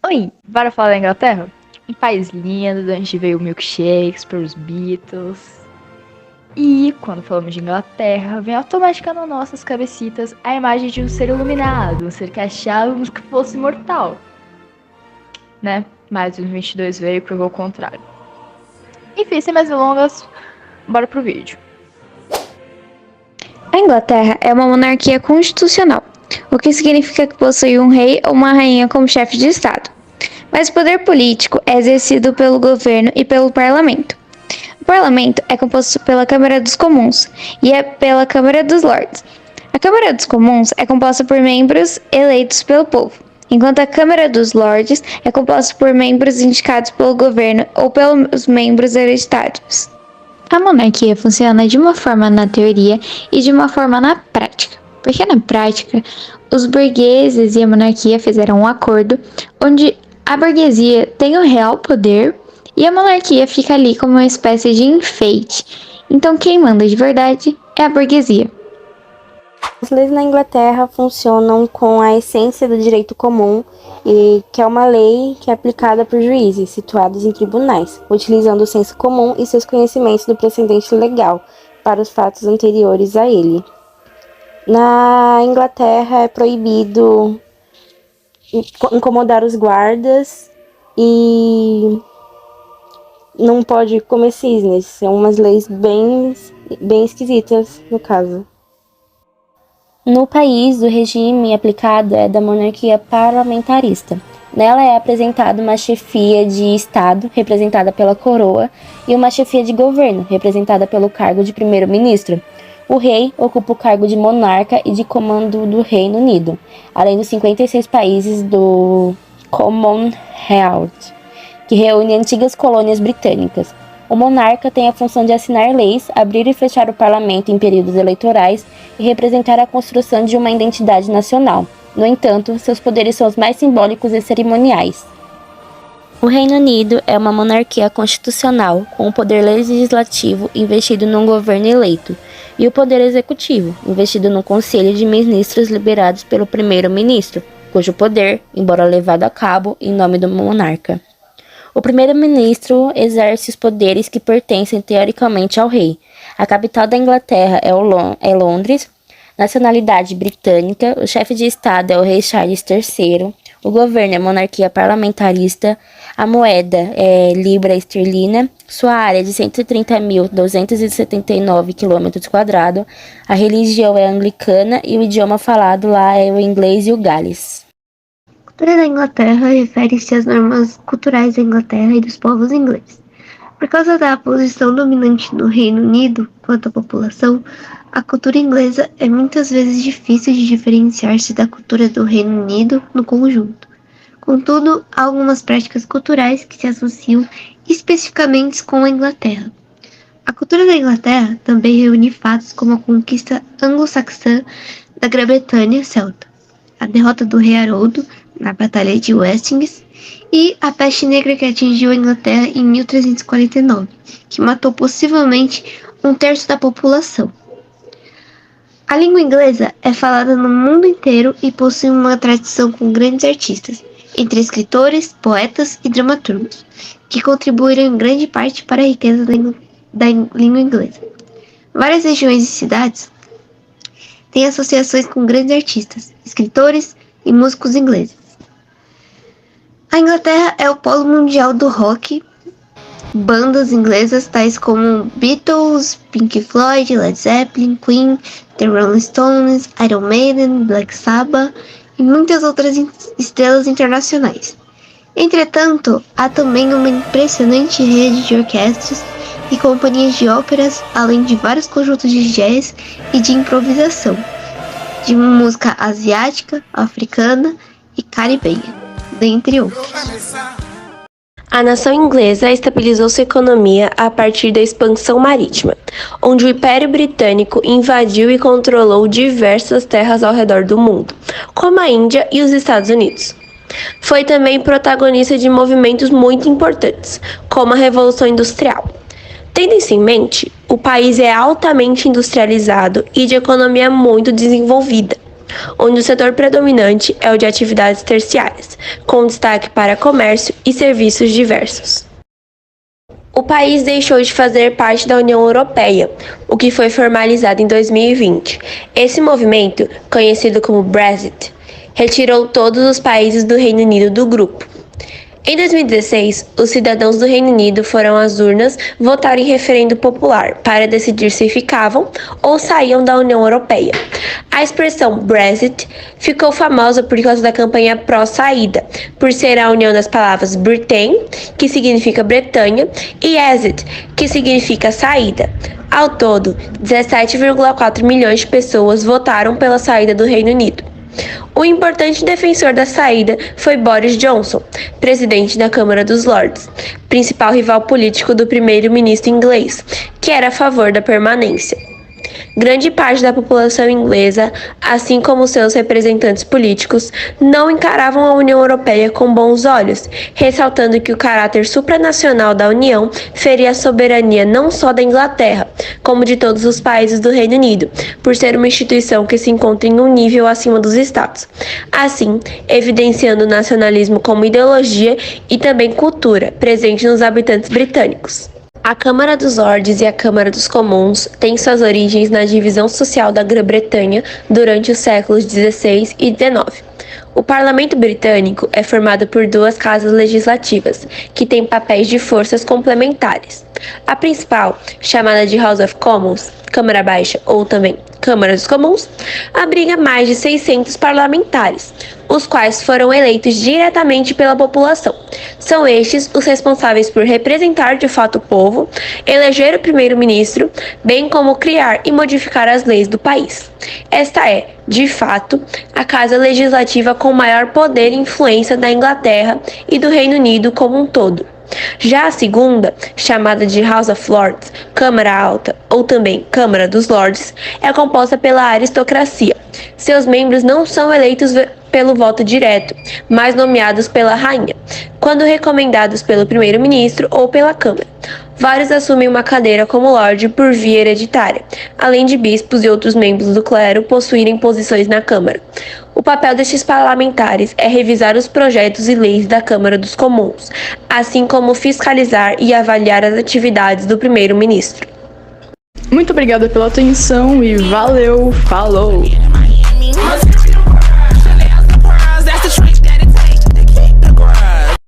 Oi, bora falar da Inglaterra? Um país lindo, de onde veio o milkshakes pelos Beatles. E quando falamos de Inglaterra, vem automaticamente nas nossas cabecitas a imagem de um ser iluminado, um ser que achávamos que fosse imortal. Né? Mas o 22 veio e provou o contrário. Enfim, sem mais delongas, bora pro vídeo. A Inglaterra é uma monarquia constitucional, o que significa que possui um rei ou uma rainha como chefe de Estado. Mas o poder político é exercido pelo governo e pelo parlamento. O parlamento é composto pela Câmara dos Comuns e é pela Câmara dos Lordes. A Câmara dos Comuns é composta por membros eleitos pelo povo, enquanto a Câmara dos Lordes é composta por membros indicados pelo governo ou pelos membros hereditários. A monarquia funciona de uma forma na teoria e de uma forma na prática, porque na prática, os burgueses e a monarquia fizeram um acordo onde a burguesia tem o real poder e a monarquia fica ali como uma espécie de enfeite. Então quem manda de verdade é a burguesia. As leis na Inglaterra funcionam com a essência do direito comum, e que é uma lei que é aplicada por juízes situados em tribunais, utilizando o senso comum e seus conhecimentos do precedente legal para os fatos anteriores a ele. Na Inglaterra é proibido incomodar os guardas e não pode comer cisnes. São umas leis bem esquisitas no caso. No país, o regime aplicado é da monarquia parlamentarista. Nela é apresentada uma chefia de Estado, representada pela coroa, e uma chefia de governo, representada pelo cargo de primeiro-ministro. O rei ocupa o cargo de monarca e de comando do Reino Unido, além dos 56 países do Commonwealth, que reúne antigas colônias britânicas. O monarca tem a função de assinar leis, abrir e fechar o parlamento em períodos eleitorais e representar a construção de uma identidade nacional. No entanto, seus poderes são os mais simbólicos e cerimoniais. O Reino Unido é uma monarquia constitucional, com o poder legislativo investido num governo eleito, e o poder executivo, investido num conselho de ministros liberados pelo primeiro-ministro, cujo poder, embora levado a cabo em nome do monarca. O primeiro-ministro exerce os poderes que pertencem teoricamente ao rei. A capital da Inglaterra é Londres, nacionalidade britânica, o chefe de Estado é o rei Charles III, o governo é monarquia parlamentarista, a moeda é libra esterlina, sua área é de 130.279 km², a religião é anglicana e o idioma falado lá é o inglês e o galês. A cultura da Inglaterra refere-se às normas culturais da Inglaterra e dos povos ingleses. Por causa da posição dominante no Reino Unido quanto à população, a cultura inglesa é muitas vezes difícil de diferenciar-se da cultura do Reino Unido no conjunto. Contudo, há algumas práticas culturais que se associam especificamente com a Inglaterra. A cultura da Inglaterra também reúne fatos como a conquista anglo-saxã da Grã-Bretanha celta, a derrota do rei Haroldo na Batalha de Hastings e a peste negra que atingiu a Inglaterra em 1349, que matou possivelmente 1/3 da população. A língua inglesa é falada no mundo inteiro e possui uma tradição com grandes artistas, entre escritores, poetas e dramaturgos, que contribuíram em grande parte para a riqueza da língua inglesa. Várias regiões e cidades têm associações com grandes artistas, escritores e músicos ingleses. A Inglaterra é o polo mundial do rock. Bandas inglesas tais como Beatles, Pink Floyd, Led Zeppelin, Queen, The Rolling Stones, Iron Maiden, Black Sabbath e muitas outras estrelas internacionais. Entretanto, há também uma impressionante rede de orquestras e companhias de óperas, além de vários conjuntos de jazz e de improvisação, de música asiática, africana e caribenha, dentre outros. A nação inglesa estabilizou sua economia a partir da expansão marítima, onde o Império Britânico invadiu e controlou diversas terras ao redor do mundo, como a Índia e os Estados Unidos. Foi também protagonista de movimentos muito importantes, como a Revolução Industrial. Tendo isso em mente, o país é altamente industrializado e de economia muito desenvolvida. onde o setor predominante é o de atividades terciárias, com destaque para comércio e serviços diversos. O país deixou de fazer parte da União Europeia, o que foi formalizado em 2020. Esse movimento, conhecido como Brexit, retirou todos os países do Reino Unido do grupo. Em 2016, os cidadãos do Reino Unido foram às urnas votar em referendo popular para decidir se ficavam ou saíam da União Europeia. A expressão Brexit ficou famosa por causa da campanha pró-saída, por ser a união das palavras Britain, que significa Bretanha, e exit, que significa saída. Ao todo, 17,4 milhões de pessoas votaram pela saída do Reino Unido. O importante defensor da saída foi Boris Johnson, presidente da Câmara dos Lordes, principal rival político do primeiro-ministro inglês, que era a favor da permanência. Grande parte da população inglesa, assim como seus representantes políticos, não encaravam a União Europeia com bons olhos, ressaltando que o caráter supranacional da União feria a soberania não só da Inglaterra, como de todos os países do Reino Unido, por ser uma instituição que se encontra em um nível acima dos Estados. Assim, evidenciando o nacionalismo como ideologia e também cultura presente nos habitantes britânicos. A Câmara dos Lordes e a Câmara dos Comuns têm suas origens na divisão social da Grã-Bretanha durante os séculos XVI e XIX. O Parlamento Britânico é formado por duas casas legislativas, que têm papéis de forças complementares. A principal, chamada de House of Commons, Câmara Baixa ou também Câmara dos Comuns, abriga mais de 600 parlamentares, os quais foram eleitos diretamente pela população. São estes os responsáveis por representar de fato o povo, eleger o primeiro-ministro, bem como criar e modificar as leis do país. Esta é, de fato, a casa legislativa com maior poder e influência da Inglaterra e do Reino Unido como um todo. Já a segunda, chamada de House of Lords, Câmara Alta ou também Câmara dos Lordes, é composta pela aristocracia. Seus membros não são eleitos pelo voto direto, mas nomeados pela rainha, quando recomendados pelo primeiro-ministro ou pela Câmara. Vários assumem uma cadeira como Lorde por via hereditária, além de bispos e outros membros do clero possuírem posições na Câmara. O papel destes parlamentares é revisar os projetos e leis da Câmara dos Comuns, assim como fiscalizar e avaliar as atividades do primeiro-ministro. Muito obrigada pela atenção e valeu, falou!